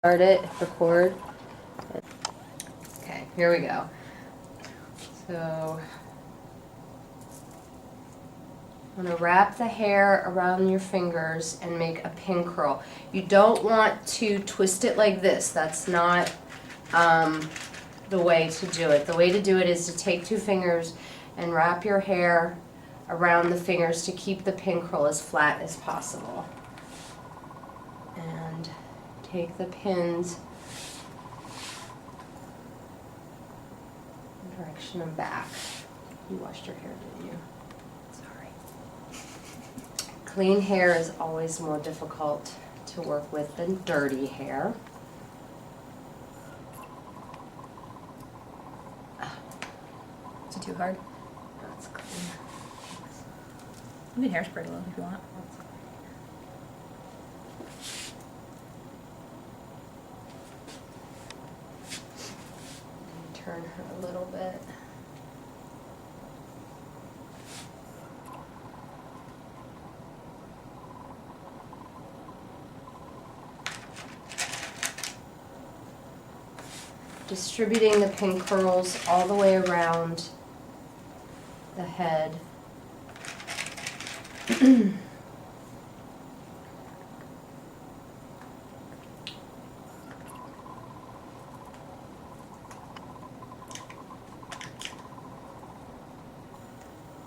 Start it, record. Okay, here we go. So I'm going to wrap the hair around your fingers and make a pin curl. You don't want to twist it like this. That's not the way to do it. The way to do it is to take two fingers and wrap your hair around the fingers to keep the pin curl as flat as possible. And take the pins direction and back. You washed your hair, didn't you? Sorry. Clean hair is always more difficult to work with than dirty hair. Is it too hard? That's clean. You can hairspray a little if you want. Turn her a little bit. Distributing the pin curls all the way around the head.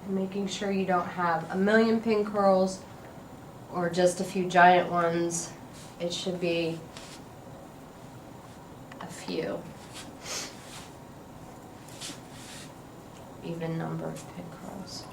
And making sure you don't have a million pin curls or just a few giant ones. It should be a few. Even number of pin curls.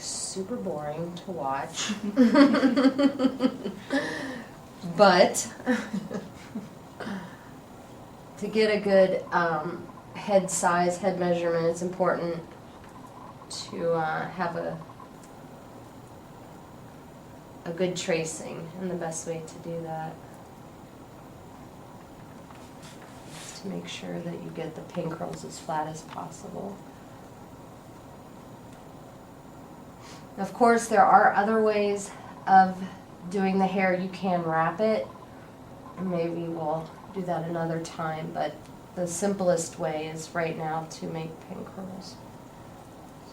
Super boring to watch. But to get a good head size, head measurement, it's important to have a good tracing, and the best way to do that is to make sure that you get the pin curls as flat as possible. Of course, there are other ways of doing the hair. You can wrap it. Maybe we'll do that another time, but the simplest way is right now to make pin curls.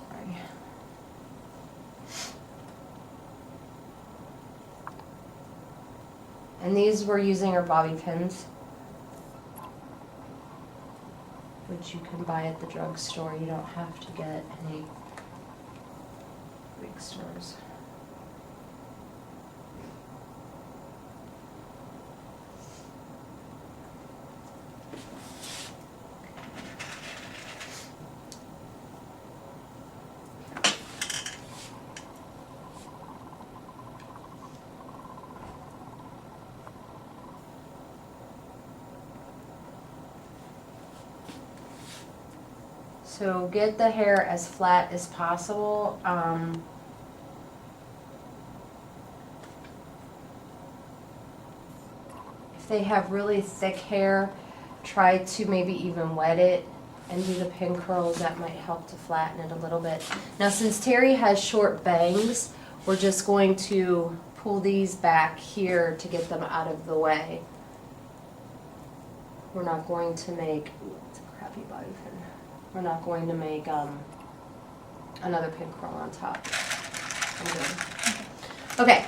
Sorry. And these we're using are bobby pins, which you can buy at the drugstore. You don't have to get any big stores. So get the hair as flat as possible. If they have really thick hair, try to maybe even wet it and do the pin curls. That might help to flatten it a little bit. Now, since Terry has short bangs, we're just going to pull these back here to get them out of the way. We're not going to make, ooh, it's a crappy bobby pin. We're not going to make another pin curl on top. I'm good. Okay,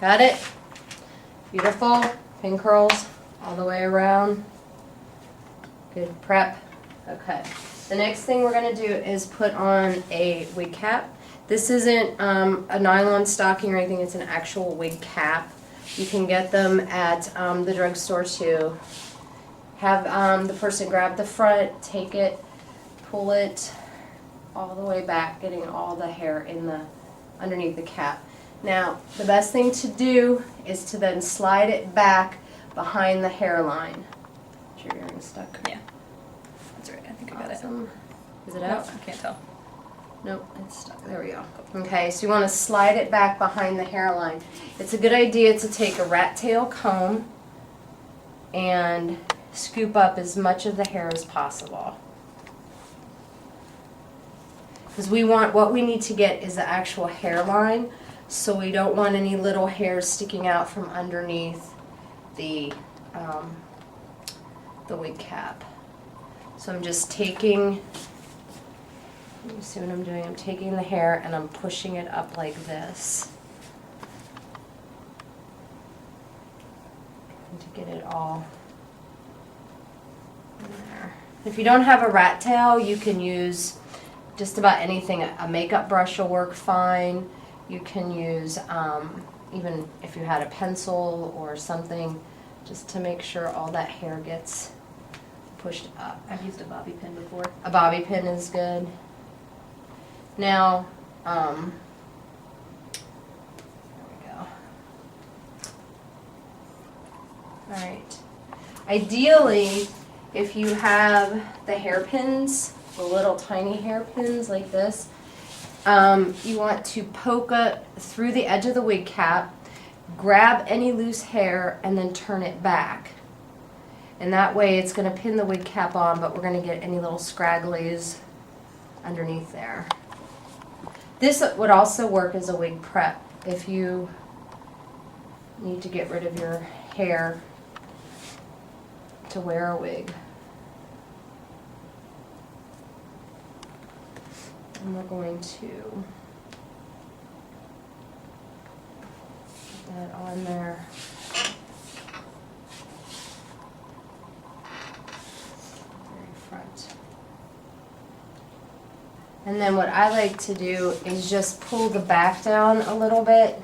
got it? Beautiful. Pin curls all the way around. Good prep. Okay. The next thing we're going to do is put on a wig cap. This isn't a nylon stocking or anything. It's an actual wig cap. You can get them at the drugstore too. Have the person grab the front, take it, pull it all the way back, getting all the hair in the underneath the cap. Now, the best thing to do is to then slide it back behind the hairline. Is your earring stuck? Yeah. That's right. I think I got Awesome. Is it it. out? No, I can't tell. Nope, it's stuck. There we go. Okay, so you want to slide it back behind the hairline. It's a good idea to take a rat tail comb and scoop up as much of the hair as possible. Because what we need to get is the actual hairline, so we don't want any little hairs sticking out from underneath the wig cap. So I'm just taking, you see what I'm doing? I'm taking the hair and I'm pushing it up like this. And to get it all in there. If you don't have a rat tail, you can use just about anything. A makeup brush will work fine. You can use, even if you had a pencil or something, just to make sure all that hair gets pushed up. I've used a bobby pin before. A bobby pin is good. Now, there we go. Alright. Ideally, if you have the hairpins, the little tiny hairpins like this, you want to poke it through the edge of the wig cap, grab any loose hair, and then turn it back. And that way it's going to pin the wig cap on, but we're going to get any little scragglies underneath there. This would also work as a wig prep if you need to get rid of your hair to wear a wig. And we're going to put that on there. Very front. And then what I like to do is just pull the back down a little bit.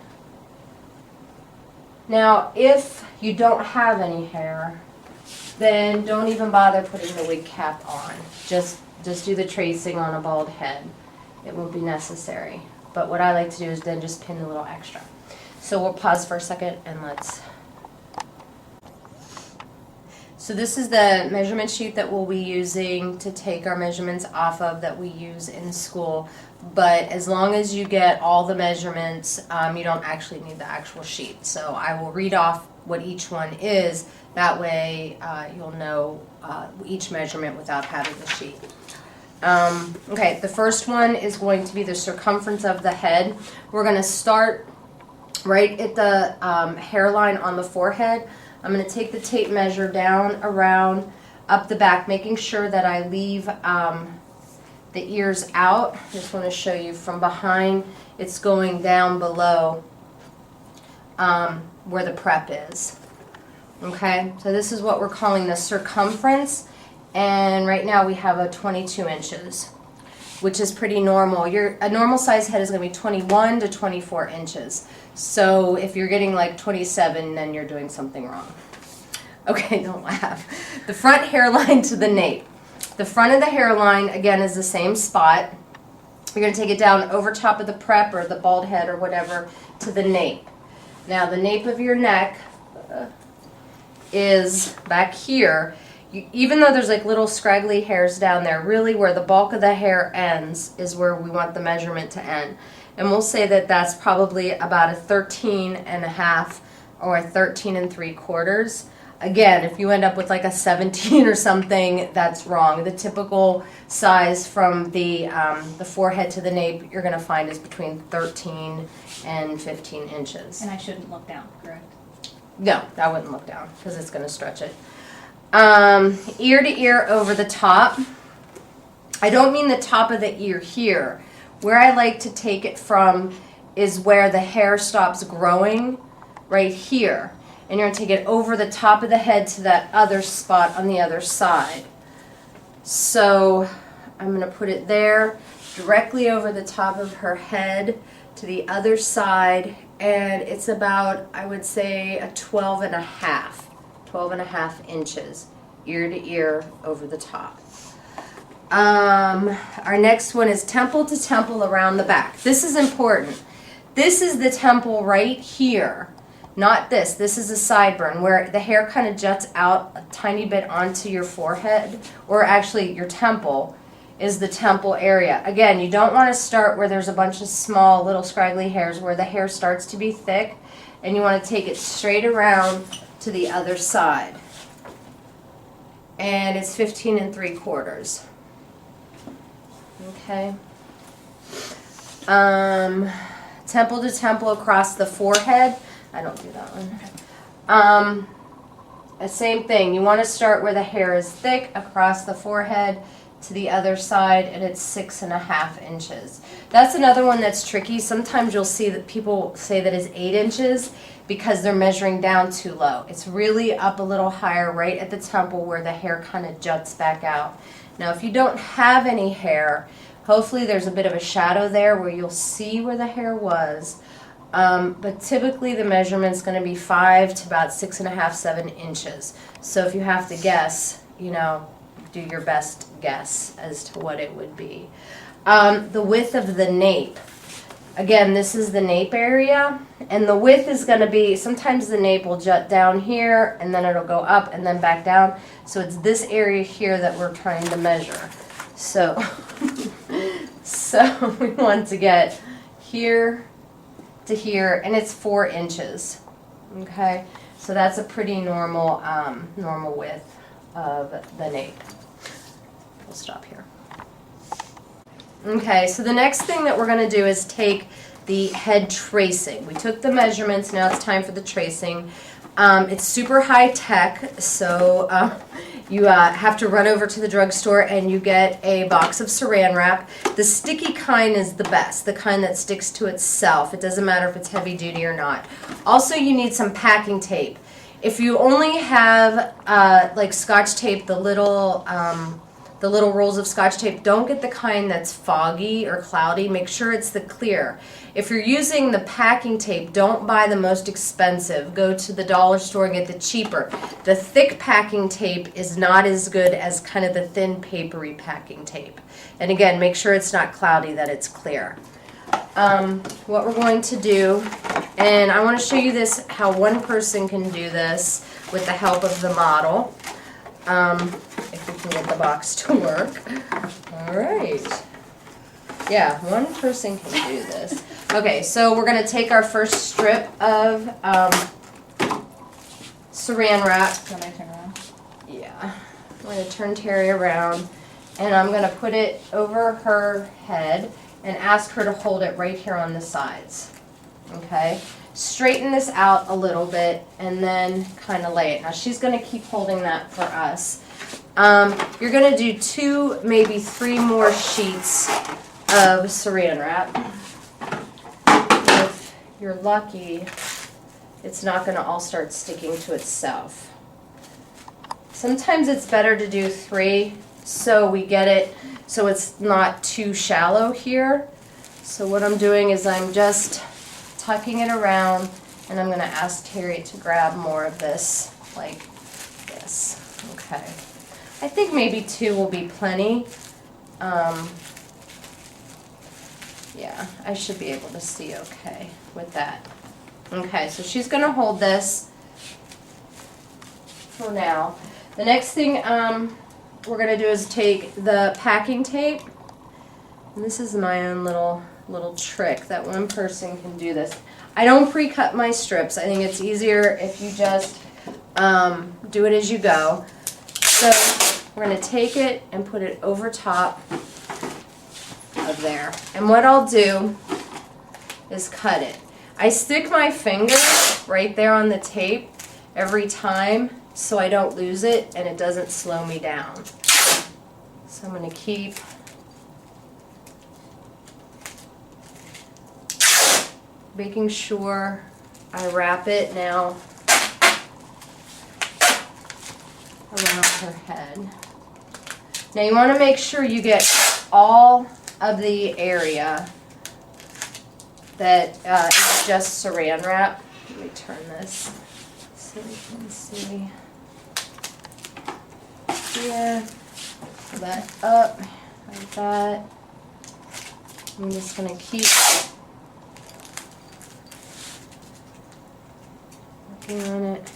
Now, if you don't have any hair, then don't even bother putting the wig cap on. Just do the tracing on a bald head. It won't be necessary. But what I like to do is then just pin a little extra. So we'll pause for a second and let's... So this is the measurement sheet that we'll be using to take our measurements off of that we use in school. But as long as you get all the measurements, you don't actually need the actual sheet. So I will read off what each one is. That way you'll know each measurement without having the sheet. Okay, the first one is going to be the circumference of the head. We're going to start right at the hairline on the forehead. I'm going to take the tape measure down, around, up the back, making sure that I leave the ears out. I just want to show you from behind. It's going down below where the prep is. Okay, so this is what we're calling the circumference. And right now we have a 22 inches, which is pretty normal. A normal size head is going to be 21 to 24 inches. So if you're getting like 27, then you're doing something wrong. Okay, don't laugh. The front hairline to the nape. The front of the hairline, again, is the same spot. You're going to take it down over top of the prep or the bald head or whatever to the nape. Now the nape of your neck is back here. Even though there's like little scraggly hairs down there, really where the bulk of the hair ends is where we want the measurement to end. And we'll say that that's probably about a 13.5 or a 13 3/4. Again, if you end up with like a 17 or something, that's wrong. The typical size from the forehead to the nape you're going to find is between 13 and 15 inches. And I shouldn't look down, correct? No, I wouldn't look down because it's going to stretch it. Ear to ear over the top. I don't mean the top of the ear here. Where I like to take it from is where the hair stops growing, right here. And you're going to take it over the top of the head to that other spot on the other side. So I'm going to put it there, directly over the top of her head to the other side. And it's about, I would say, a 12.5 inches, ear to ear over the top. Our next one is temple to temple around the back. This is important. This is the temple right here. Not this. This is a sideburn where the hair kind of juts out a tiny bit onto your forehead, or actually your temple is the temple area. Again, you don't want to start where there's a bunch of small little scraggly hairs where the hair starts to be thick, and you want to take it straight around to the other side. And it's 15 3/4. Okay. Temple to temple across the forehead. I don't do that one. Same thing. You want to start where the hair is thick across the forehead to the other side, and it's 6.5 inches. That's another one that's tricky. Sometimes you'll see that people say that is 8 inches because they're measuring down too low. It's really up a little higher right at the temple where the hair kind of juts back out. Now, if you don't have any hair, hopefully there's a bit of a shadow there where you'll see where the hair was. But typically the measurement's going to be 5 to about 6.5, 7 inches. So if you have to guess, you know, do your best guess as to what it would be. The width of the nape. Again, this is the nape area, and the width is going to be, sometimes the nape will jut down here, and then it'll go up and then back down. So it's this area here that we're trying to measure. So, so we want to get here to here, and it's 4 inches. Okay, so that's a pretty normal, normal width of the nape. We'll stop here. Okay, so the next thing that we're going to do is take the head tracing. We took the measurements, now it's time for the tracing. It's super high tech, so you have to run over to the drugstore and you get a box of saran wrap. The sticky kind is the best, the kind that sticks to itself. It doesn't matter if it's heavy duty or not. Also, you need some packing tape. If you only have like Scotch tape, the little rolls of Scotch tape, don't get the kind that's foggy or cloudy. Make sure it's the clear. If you're using the packing tape, don't buy the most expensive. Go to the dollar store and get the cheaper. The thick packing tape is not as good as kind of the thin papery packing tape. And again, make sure it's not cloudy, that it's clear. What we're going to do, and I want to show you this, how one person can do this with the help of the model. If we can get the box to work. All right. Yeah, one person can do this. Okay, so we're going to take our first strip of saran wrap. Can I turn around? Yeah. I'm going to turn Terry around, and I'm going to put it over her head and ask her to hold it right here on the sides. Okay? Straighten this out a little bit and then kind of lay it. Now she's going to keep holding that for us. You're going to do 2, maybe 3 more sheets of saran wrap. If you're lucky, it's not going to all start sticking to itself. Sometimes it's better to do 3 so we get it so it's not too shallow here. So what I'm doing is I'm just tucking it around, and I'm going to ask Terry to grab more of this, like this. Okay. I think maybe 2 will be plenty. Yeah, I should be able to see okay with that. Okay, so she's going to hold this for now. The next thing we're going to do is take the packing tape. And this is my own little trick that one person can do this. I don't pre-cut my strips. I think it's easier if you just do it as you go. So we're going to take it and put it over top of there. And what I'll do is cut it. I stick my finger right there on the tape every time so I don't lose it and it doesn't slow me down. So I'm going to keep making sure I wrap it now around her head. Now you want to make sure you get all of the area that is just saran wrap. Let me turn this so you can see here. Pull that up like that. I'm just going to keep working on it.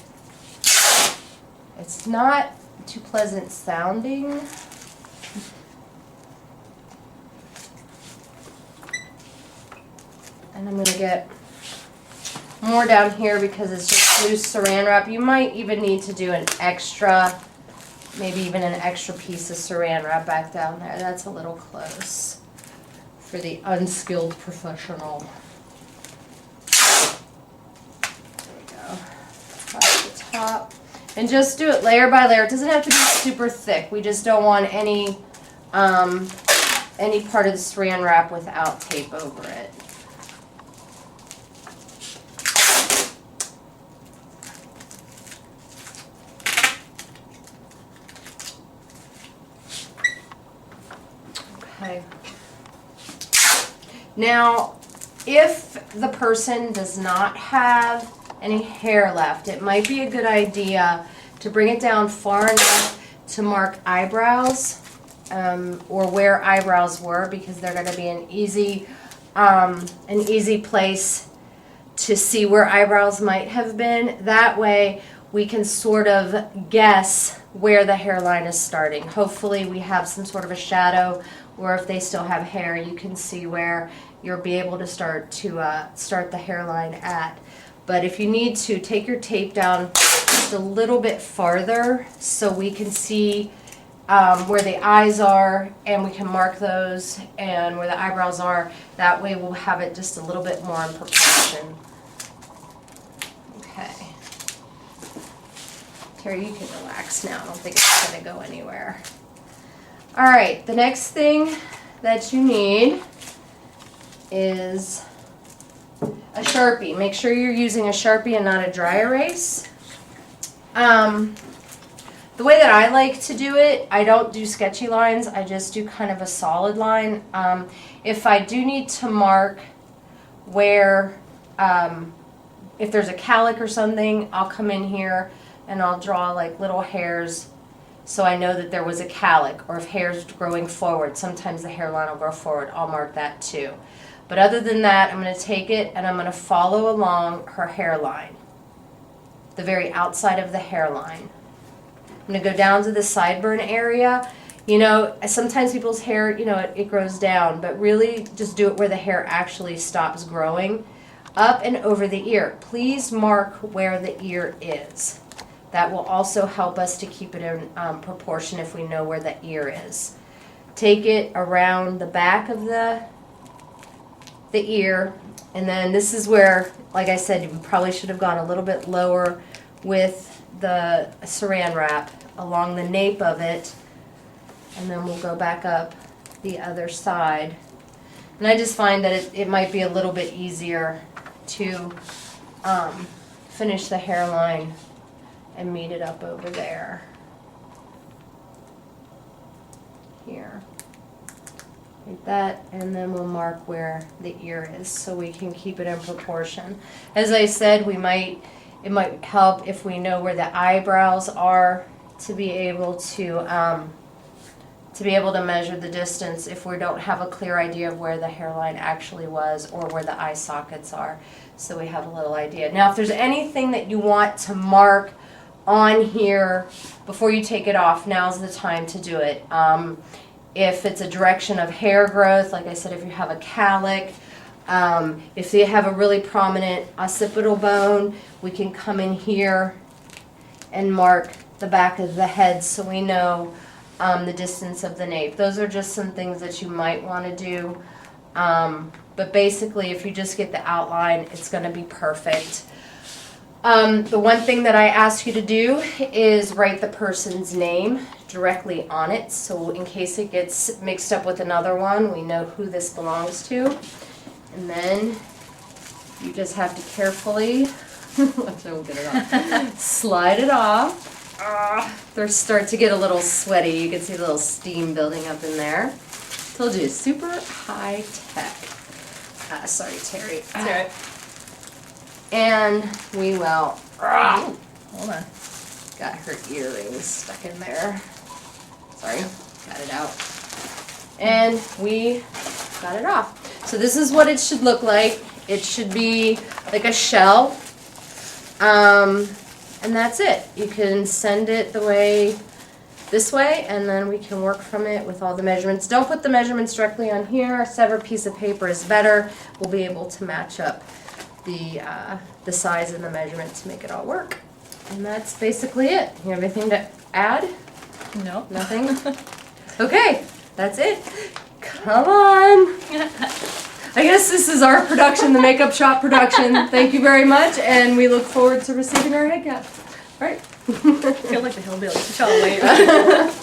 It's not too pleasant sounding. And I'm going to get more down here because it's just loose saran wrap. You might even need to do an extra, maybe even an extra piece of saran wrap back down there. That's a little close for the unskilled professional. There we go. Across the top. And just do it layer by layer. It doesn't have to be super thick. We just don't want any part of the saran wrap without tape over it. Okay. Now, if the person does not have any hair left, it might be a good idea to bring it down far enough to mark eyebrows, or where eyebrows were, because they're going to be an easy place to see where eyebrows might have been. That way we can sort of guess where the hairline is starting. Hopefully we have some sort of a shadow, or if they still have hair, you can see where you'll be able to start the hairline at. But if you need to, take your tape down just a little bit farther so we can see where the eyes are, and we can mark those, and where the eyebrows are. That way we'll have it just a little bit more in proportion. Okay. Terry, you can relax now. I don't think it's going to go anywhere. All right, the next thing that you need is a Sharpie. Make sure you're using a Sharpie and not a dry erase. The way that I like to do it, I don't do sketchy lines. I just do kind of a solid line. If I do need to mark where, if there's a cowlick or something, I'll come in here and I'll draw like little hairs so I know that there was a cowlick. Or if hair's growing forward, sometimes the hairline will grow forward, I'll mark that too. But other than that, I'm going to take it and I'm going to follow along her hairline, the very outside of the hairline. I'm going to go down to the sideburn area. You know, sometimes people's hair, you know, it grows down, but really just do it where the hair actually stops growing. Up and over the ear. Please mark where the ear is. That will also help us to keep it in proportion if we know where the ear is. Take it around the back of the ear, and then this is where, like I said, you probably should have gone a little bit lower with the saran wrap along the nape of it, and then we'll go back up the other side. And I just find that it might be a little bit easier to finish the hairline and meet it up over there. Here. Like that, and then we'll mark where the ear is so we can keep it in proportion. As I said, it might help if we know where the eyebrows are to be able to measure the distance if we don't have a clear idea of where the hairline actually was or where the eye sockets are, so we have a little idea. Now, if there's anything that you want to mark on here before you take it off, now's the time to do it. If it's a direction of hair growth, like I said, if you have a cowlick, if you have a really prominent occipital bone, we can come in here and mark the back of the head so we know the distance of the nape. Those are just some things that you might want to do. But basically, if you just get the outline, it's going to be perfect. The one thing that I ask you to do is write the person's name directly on it, so in case it gets mixed up with another one, we know who this belongs to. And then you just have to carefully slide it off. They start to get a little sweaty. You can see a little steam building up in there. Told you, super high tech. Sorry, Terry. That's all right. And we will. Hold on. Got her earrings stuck in there. Sorry, got it out. And we got it off. So this is what it should look like. It should be like a shell. And that's it. You can send it this way, and then we can work from it with all the measurements. Don't put the measurements directly on here. A separate piece of paper is better. We'll be able to match up the size and the measurement to make it all work. And that's basically it. You have anything to add? No. Nothing? Okay, that's it. Come on. I guess this is our production, the Makeup Shop production. Thank you very much, and we look forward to receiving our head cap. All right. I feel like the hillbilly. Shall I wait?